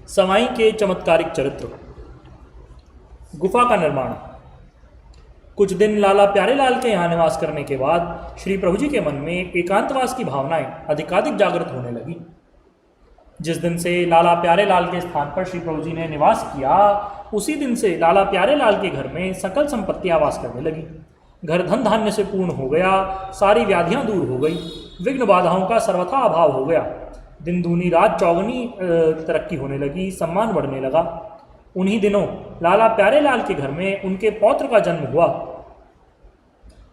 सवाई के चमत्कारिक चरित्र। गुफा का निर्माण। कुछ दिन लाला प्यारेलाल के यहाँ निवास करने के बाद श्री प्रभु जी के मन में एकांतवास की भावनाएं अधिकाधिक जागृत होने लगी। जिस दिन से लाला प्यारेलाल के स्थान पर श्री प्रभु जी ने निवास किया, उसी दिन से लाला प्यारेलाल के घर में सकल संपत्तियां वास करने लगी। घर धन धान्य से पूर्ण हो गया, सारी व्याधियां दूर हो गई, विघ्न बाधाओं का सर्वथा अभाव हो गया। दिन दूनी रात चौगनी तरक्की होने लगी, सम्मान बढ़ने लगा। उन्हीं दिनों लाला प्यारेलाल के घर में उनके पौत्र का जन्म हुआ,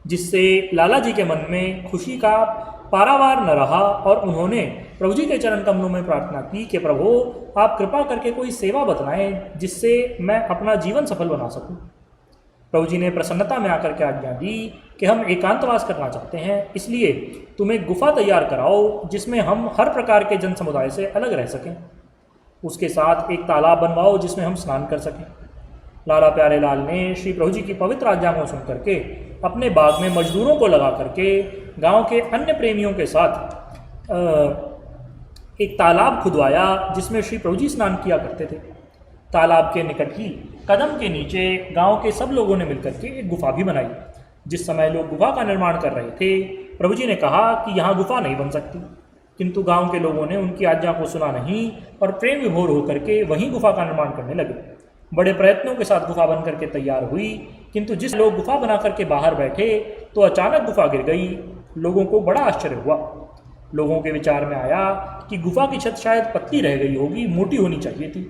जिससे लाला जी के मन में खुशी का पारावार न रहा और उन्होंने प्रभु जी के चरण कमलों में प्रार्थना की कि प्रभु आप कृपा करके कोई सेवा बतलाएं जिससे मैं अपना जीवन सफल बना सकूं। प्रभु जी ने प्रसन्नता में आकर के आज्ञा दी कि हम एकांतवास करना चाहते हैं, इसलिए तुम एक गुफा तैयार कराओ जिसमें हम हर प्रकार के जन समुदाय से अलग रह सकें। उसके साथ एक तालाब बनवाओ जिसमें हम स्नान कर सकें। लाला प्यारेलाल ने श्री प्रभु जी की पवित्र आज्ञा को सुन करके अपने बाग में मजदूरों को लगा करके गांव के अन्य प्रेमियों के साथ एक तालाब खुदवाया जिसमें श्री प्रभु जी स्नान किया करते थे। तालाब के निकट ही कदम के नीचे गांव के सब लोगों ने मिलकर के एक गुफा भी बनाई। जिस समय लोग गुफा का निर्माण कर रहे थे, प्रभु जी ने कहा कि यहाँ गुफा नहीं बन सकती, किंतु गांव के लोगों ने उनकी आज्ञा को सुना नहीं और प्रेम विभोर होकर के वहीं गुफा का निर्माण करने लगे। बड़े प्रयत्नों के साथ गुफा बन करके तैयार हुई, किंतु जिस लोग गुफा बना करके बाहर बैठे तो अचानक गुफा गिर गई। लोगों को बड़ा आश्चर्य हुआ। लोगों के विचार में आया कि गुफा की छत शायद पतली रह गई होगी, मोटी होनी चाहिए थी।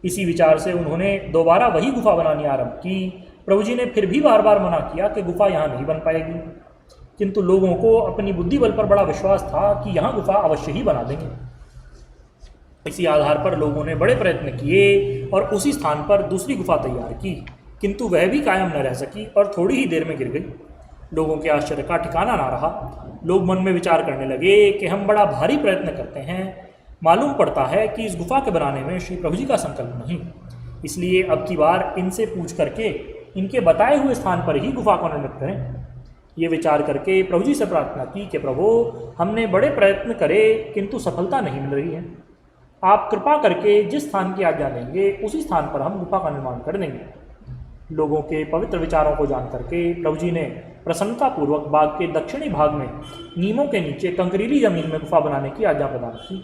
इसी विचार से उन्होंने दोबारा वही गुफा बनानी आरंभ की। प्रभु जी ने फिर भी बार बार मना किया कि गुफा यहाँ नहीं बन पाएगी, किंतु लोगों को अपनी बुद्धि बल पर बड़ा विश्वास था कि यहाँ गुफा अवश्य ही बना देंगे। इसी आधार पर लोगों ने बड़े प्रयत्न किए और उसी स्थान पर दूसरी गुफा तैयार की, किंतु वह भी कायम न रह सकी और थोड़ी ही देर में गिर गई। लोगों के आश्चर्य का ठिकाना ना रहा। लोग मन में विचार करने लगे कि हम बड़ा भारी प्रयत्न करते हैं, मालूम पड़ता है कि इस गुफा के बनाने में श्री प्रभु जी का संकल्प नहीं, इसलिए अब की बार इनसे पूछ करके इनके बताए हुए स्थान पर ही गुफा को निर्मित करें। ये विचार करके प्रभु जी से प्रार्थना की कि प्रभु हमने बड़े प्रयत्न करे किंतु सफलता नहीं मिल रही है, आप कृपा करके जिस स्थान की आज्ञा देंगे उसी स्थान पर हम गुफा का निर्माण कर देंगे। लोगों के पवित्र विचारों को जान करके प्रभु जी ने प्रसन्नतापूर्वक बाग के दक्षिणी भाग में नीमों के नीचे कंकरीली जमीन में गुफा बनाने की आज्ञा प्रदान की।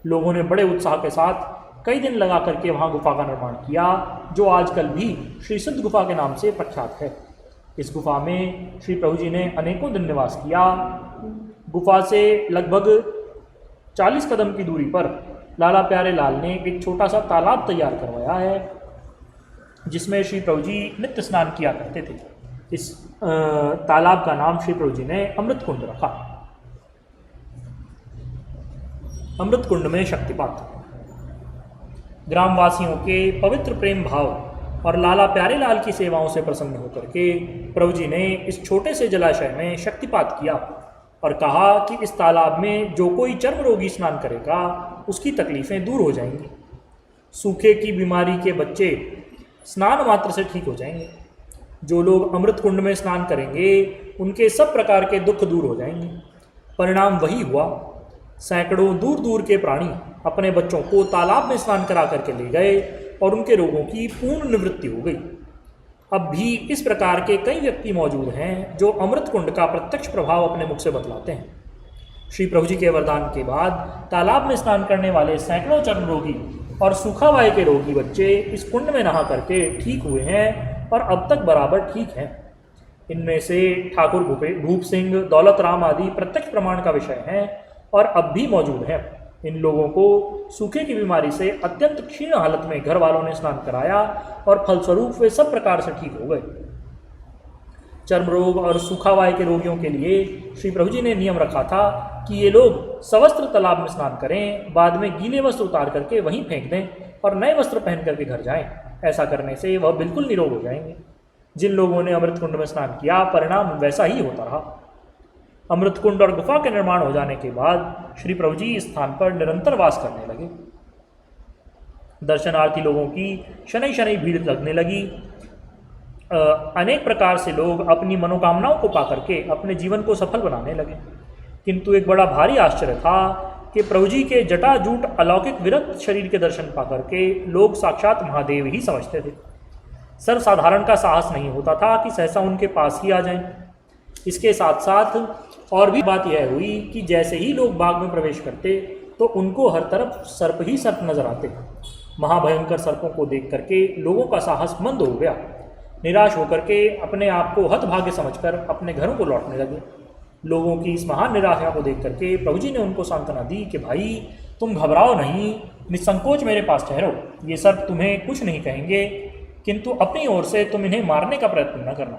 लोगों ने बड़े उत्साह के साथ कई दिन लगा करके वहाँ गुफा का निर्माण किया, जो आजकल भी श्री सिद्ध गुफा के नाम से प्रख्यात है। इस गुफा में श्री प्रभु जी ने अनेकों दिन निवास किया। गुफा से लगभग 40 कदम की दूरी पर लाला प्यारेलाल ने एक छोटा सा तालाब तैयार करवाया है, जिसमें श्री प्रभु जी नित्य स्नान किया करते थे। इस तालाब का नाम श्री प्रभु जी ने अमृत कुंड रखा। अमृत कुंड में शक्तिपात। ग्रामवासियों के पवित्र प्रेम भाव और लाला प्यारेलाल की सेवाओं से प्रसन्न होकर के प्रभु जी ने इस छोटे से जलाशय में शक्तिपात किया और कहा कि इस तालाब में जो कोई चर्म रोगी स्नान करेगा उसकी तकलीफें दूर हो जाएंगी। सूखे की बीमारी के बच्चे स्नान मात्र से ठीक हो जाएंगे। जो लोग अमृत कुंड में स्नान करेंगे उनके सब प्रकार के दुख दूर हो जाएंगे। परिणाम वही हुआ। सैकड़ों दूर दूर के प्राणी अपने बच्चों को तालाब में स्नान करा करके ले गए और उनके रोगों की पूर्ण निवृत्ति हो गई। अब भी इस प्रकार के कई व्यक्ति मौजूद हैं जो अमृत कुंड का प्रत्यक्ष प्रभाव अपने मुख से बतलाते हैं। श्री प्रभु जी के वरदान के बाद तालाब में स्नान करने वाले सैकड़ों चर्म रोगी और सूखा वायु के रोगी बच्चे इस कुंड में नहा करके ठीक हुए हैं और अब तक बराबर ठीक हैं। इनमें से ठाकुर भूप सिंह, दौलत राम आदि प्रत्यक्ष प्रमाण का विषय हैं और अब भी मौजूद हैं। इन लोगों को सूखे की बीमारी से अत्यंत क्षीण हालत में घर वालों ने स्नान कराया और फलस्वरूप वे सब प्रकार से ठीक हो गए। चर्म रोग और सूखा वायु के रोगियों के लिए श्री प्रभु जी ने नियम रखा था कि ये लोग सवस्त्र तालाब में स्नान करें, बाद में गीले वस्त्र उतार करके वहीं फेंक दें और नए वस्त्र पहन करके घर जाएं। ऐसा करने से वह बिल्कुल निरोग हो जाएंगे। जिन लोगों ने अमृत कुंड में स्नान किया, परिणाम वैसा ही होता रहा। अमृत कुंड और गुफा के निर्माण हो जाने के बाद श्री प्रभु जी इस स्थान पर निरंतर वास करने लगे। दर्शनार्थी लोगों की शनै शनै भीड़ लगने लगी। अनेक प्रकार से लोग अपनी मनोकामनाओं को पा करके अपने जीवन को सफल बनाने लगे। किंतु एक बड़ा भारी आश्चर्य था कि प्रभु जी के जटाजूट अलौकिक विरक्त शरीर के दर्शन पा करके लोग साक्षात महादेव ही समझते थे। सर्वसाधारण का साहस नहीं होता था कि सहसा उनके पास ही आ जाएं। इसके साथ साथ और भी बात यह हुई कि जैसे ही लोग बाग में प्रवेश करते तो उनको हर तरफ सर्प ही सर्प नजर आते। महाभयंकर सर्पों को देख करके लोगों का साहस मंद हो गया। निराश होकर के अपने आप को हतभाग्य समझकर अपने घरों को लौटने लगे। लोगों की इस महान निराशा को देख करके प्रभु जी ने उनको सांत्वना दी कि भाई तुम घबराओ नहीं, निसंकोच मेरे पास ठहरो। ये सर्प तुम्हें कुछ नहीं कहेंगे, किंतु अपनी ओर से तुम इन्हें मारने का प्रयत्न न करना।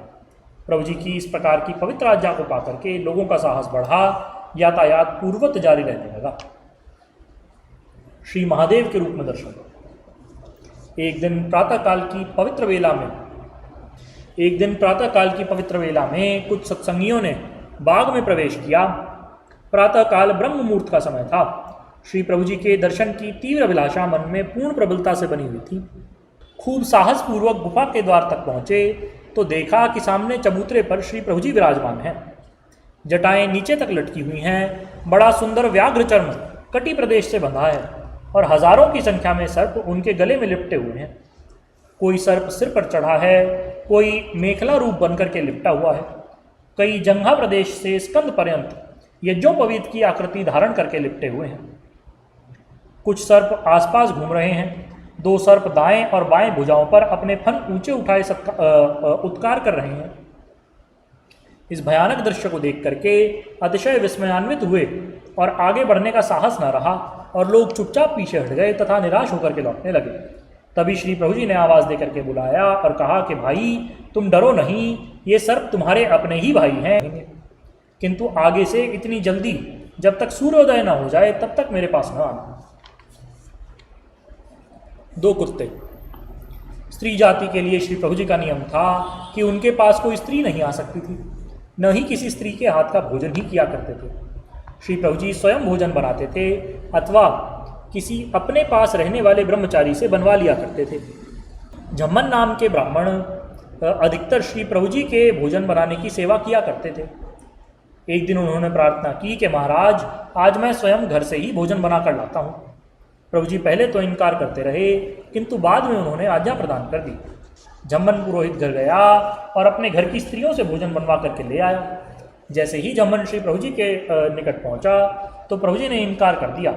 प्रभु जी की इस प्रकार की पवित्र आज्ञा को पा करके लोगों का साहस बढ़ा, यातायात पूर्ववत जारी रहने लगा। श्री महादेव के रूप में दर्शन। एक दिन प्रातःकाल की पवित्र वेला में कुछ सत्संगियों ने बाग में प्रवेश किया। प्रातःकाल ब्रह्म मुहूर्त का समय था। श्री प्रभु जी के दर्शन की तीव्र अभिलाषा मन में पूर्ण प्रबलता से बनी हुई थी। खूब साहस पूर्वक गुफा के द्वार तक पहुंचे तो देखा कि सामने चबूतरे पर श्री प्रभु जी विराजमान हैं। जटाएं नीचे तक लटकी हुई हैं। बड़ा सुंदर व्याघ्र चर्म कटी प्रदेश से बंधा है और हजारों की संख्या में सर्प उनके गले में लिपटे हुए हैं। कोई सर्प सिर पर चढ़ा है, कोई मेखला रूप बनकर के लिपटा हुआ है, कई जंघा प्रदेश से स्कंद पर्यंत यज्ञोपवीत की आकृति धारण करके लिपटे हुए हैं। कुछ सर्प आसपास घूम रहे हैं। 2 सर्प दाएं और बाएं भुजाओं पर अपने फन ऊंचे उठाए उत्कार कर रहे हैं। इस भयानक दृश्य को देख करके अतिशय विस्मयान्वित हुए और आगे बढ़ने का साहस न रहा और लोग चुपचाप पीछे हट गए तथा निराश होकर के लौटने लगे। तभी श्री प्रभु जी ने आवाज देकर के बुलाया और कहा कि भाई तुम डरो नहीं, ये सर्प तुम्हारे अपने ही भाई हैं, किंतु आगे से इतनी जल्दी जब तक सूर्योदय न हो जाए तब तक मेरे पास न आना। 2 कुत्ते। स्त्री जाति के लिए श्री प्रभु जी का नियम था कि उनके पास कोई स्त्री नहीं आ सकती थी, न ही किसी स्त्री के हाथ का भोजन ही किया करते थे। श्री प्रभु जी स्वयं भोजन बनाते थे अथवा किसी अपने पास रहने वाले ब्रह्मचारी से बनवा लिया करते थे। झम्मन नाम के ब्राह्मण अधिकतर श्री प्रभु जी के भोजन बनाने की सेवा किया करते थे। एक दिन उन्होंने प्रार्थना की कि महाराज आज मैं स्वयं घर से ही भोजन बनाकर लाता हूँ। प्रभु जी पहले तो इनकार करते रहे, किंतु बाद में उन्होंने आज्ञा प्रदान कर दी। झम्मन पुरोहित घर गया और अपने घर की स्त्रियों से भोजन बनवा करके ले आया। जैसे ही झम्मन श्री प्रभु जी के निकट पहुंचा तो प्रभु जी ने इनकार कर दिया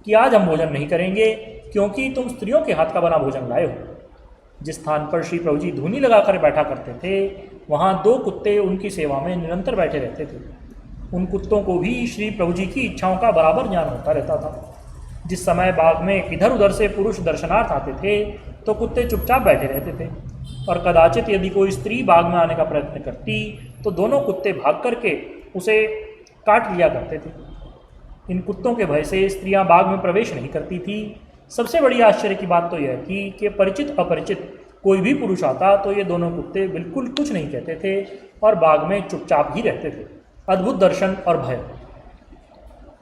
कि आज हम भोजन नहीं करेंगे, क्योंकि तुम स्त्रियों के हाथ का बना भोजन लाए हो। जिस स्थान पर श्री प्रभु जी धूनी लगाकर बैठा करते थे वहाँ 2 कुत्ते उनकी सेवा में निरंतर बैठे रहते थे। उन कुत्तों को भी श्री प्रभु जी की इच्छाओं का बराबर ज्ञान होता रहता था। जिस समय बाग में इधर उधर से पुरुष दर्शनार्थ आते थे तो कुत्ते चुपचाप बैठे रहते थे, और कदाचित यदि कोई स्त्री बाग में आने का प्रयत्न करती तो दोनों कुत्ते भाग करके उसे काट लिया करते थे। इन कुत्तों के भय से स्त्रियां बाग में प्रवेश नहीं करती थी। सबसे बड़ी आश्चर्य की बात तो यह थी कि परिचित अपरिचित कोई भी पुरुष आता तो ये दोनों कुत्ते बिल्कुल कुछ नहीं कहते थे और बाग में चुपचाप ही रहते थे। अद्भुत दर्शन और भय।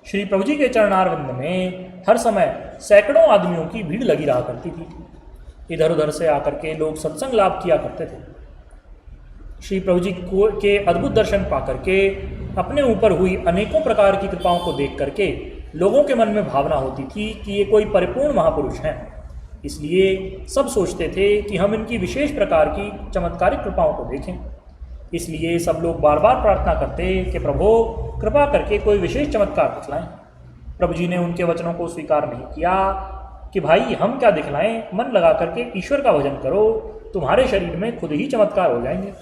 श्री प्रभु जी के चरणारविंद में हर समय सैकड़ों आदमियों की भीड़ लगी रहा करती थी। इधर उधर से आकर के लोग सत्संग लाभ किया करते थे। श्री प्रभु जी के अद्भुत दर्शन पा करके अपने ऊपर हुई अनेकों प्रकार की कृपाओं को देख करके लोगों के मन में भावना होती थी कि ये कोई परिपूर्ण महापुरुष हैं। इसलिए सब सोचते थे कि हम इनकी विशेष प्रकार की चमत्कारिक कृपाओं को देखें। इसलिए सब लोग बार बार प्रार्थना करते कि प्रभु कृपा करके कोई विशेष चमत्कार दिखलाएं। प्रभु जी ने उनके वचनों को स्वीकार नहीं किया कि भाई हम क्या दिखलाएं, मन लगा करके ईश्वर का भजन करो, तुम्हारे शरीर में खुद ही चमत्कार हो जाएंगे।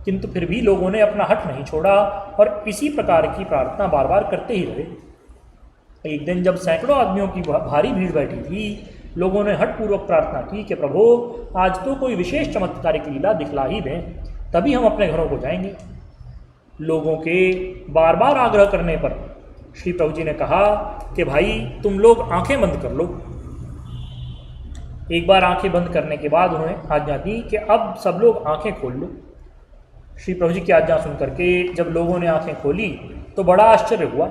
किंतु फिर भी लोगों ने अपना हठ नहीं छोड़ा और इसी प्रकार की प्रार्थना बार बार करते ही रहे। एक दिन जब सैकड़ों आदमियों की भारी भीड़ बैठी थी, लोगों ने हठपूर्वक प्रार्थना की कि प्रभु आज तो कोई विशेष चमत्कारिक लीला दिखला ही दें, तभी हम अपने घरों को जाएंगे। लोगों के बार बार आग्रह करने पर श्री प्रभु जी ने कहा कि भाई तुम लोग आंखें बंद कर लो। एक बार आंखें बंद करने के बाद उन्होंने आज्ञा दी कि अब सब लोग आंखें खोल लो। श्री प्रभु जी की आज्ञा सुन करके जब लोगों ने आंखें खोली तो बड़ा आश्चर्य हुआ।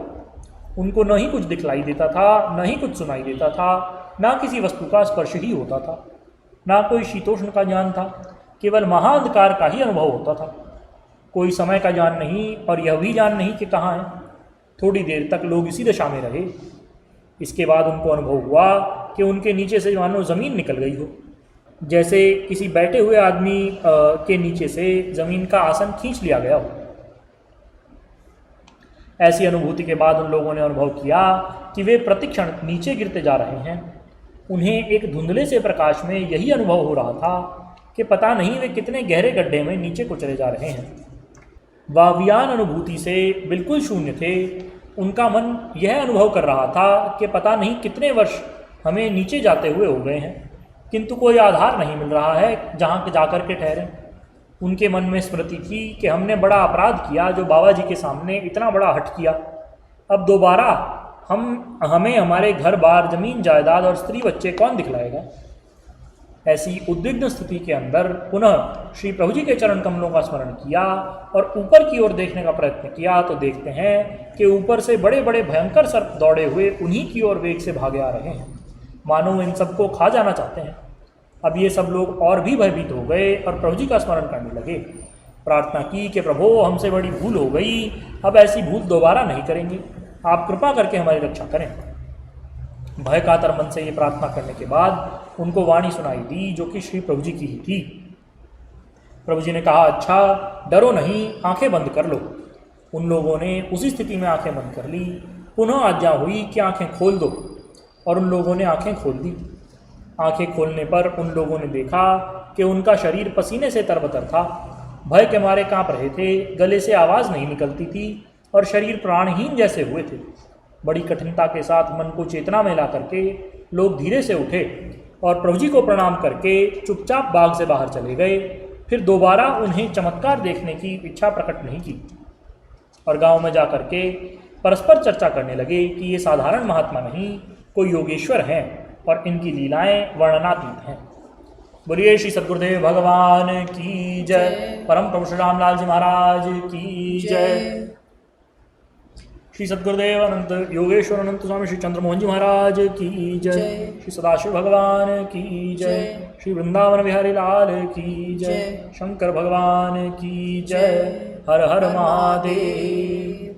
उनको न ही कुछ दिखलाई देता था, न ही कुछ सुनाई देता था, ना किसी वस्तु का स्पर्श ही होता था, ना कोई शीतोष्ण का ज्ञान था, केवल महाअंधकार का ही अनुभव होता था। कोई समय का ज्ञान नहीं और यह भी ज्ञान नहीं कि कहाँ है। थोड़ी देर तक लोग इसी दशा में रहे। इसके बाद उनको अनुभव हुआ कि उनके नीचे से मानो ज़मीन निकल गई हो, जैसे किसी बैठे हुए आदमी के नीचे से ज़मीन का आसन खींच लिया गया हो। ऐसी अनुभूति के बाद उन लोगों ने अनुभव किया कि वे प्रतिक्षण नीचे गिरते जा रहे हैं। उन्हें एक धुंधले से प्रकाश में यही अनुभव हो रहा था कि पता नहीं वे कितने गहरे गड्ढे में नीचे को चले जा रहे हैं। वावियान अनुभूति से बिल्कुल शून्य थे। उनका मन यह अनुभव कर रहा था कि पता नहीं कितने वर्ष हमें नीचे जाते हुए हो गए हैं, किंतु कोई आधार नहीं मिल रहा है जहाँ जाकर के ठहरें। उनके मन में स्मृति थी कि हमने बड़ा अपराध किया जो बाबा जी के सामने इतना बड़ा हठ किया। अब दोबारा हमें हमारे घर बार, जमीन जायदाद और स्त्री बच्चे कौन दिखलाएगा। ऐसी उद्विग्न स्थिति के अंदर पुनः श्री प्रभु जी के चरण कमलों का स्मरण किया और ऊपर की ओर देखने का प्रयत्न किया तो देखते हैं कि ऊपर से बड़े बड़े भयंकर सर्प दौड़े हुए उन्हीं की ओर वेग से भागे आ रहे हैं, मानो इन सबको खा जाना चाहते हैं। अब ये सब लोग और भी भयभीत हो गए और प्रभु जी का स्मरण करने लगे। प्रार्थना की कि प्रभु हमसे बड़ी भूल हो गई, अब ऐसी भूल दोबारा नहीं करेंगे, आप कृपा करके हमारी रक्षा करें। भय कातर मन से ये प्रार्थना करने के बाद उनको वाणी सुनाई दी जो कि श्री प्रभु जी की ही थी। प्रभु जी ने कहा, अच्छा डरो नहीं, आंखें बंद कर लो। उन लोगों ने उसी स्थिति में आंखें बंद कर ली। पुनः आज्ञा हुई कि आंखें खोल दो और उन लोगों ने आंखें खोल दी। आंखें खोलने पर उन लोगों ने देखा कि उनका शरीर पसीने से तरबतर था, भय के मारे कांप रहे थे, गले से आवाज़ नहीं निकलती थी और शरीर प्राणहीन जैसे हुए थे। बड़ी कठिनता के साथ मन को चेतना में ला करके लोग धीरे से उठे और प्रभु जी को प्रणाम करके चुपचाप बाग से बाहर चले गए। फिर दोबारा उन्हें चमत्कार देखने की इच्छा प्रकट नहीं की और गांव में जा करके परस्पर चर्चा करने लगे कि ये साधारण महात्मा नहीं, कोई योगेश्वर हैं और इनकी लीलाएं वर्णनातीत हैं। बोलिए श्री सद्गुरुदेव भगवान की जय। परम प्रभु श्री रामलाल जी महाराज की जय। श्री सद्गुरुदेव अनंत योगेश्वर अनंत स्वामी श्री चंद्रमोहन जी महाराज की जय। श्री सदाशिव भगवान की जय। श्री वृंदावन बिहारी लाल की जय। शंकर भगवान की जय। हर हर महादेव।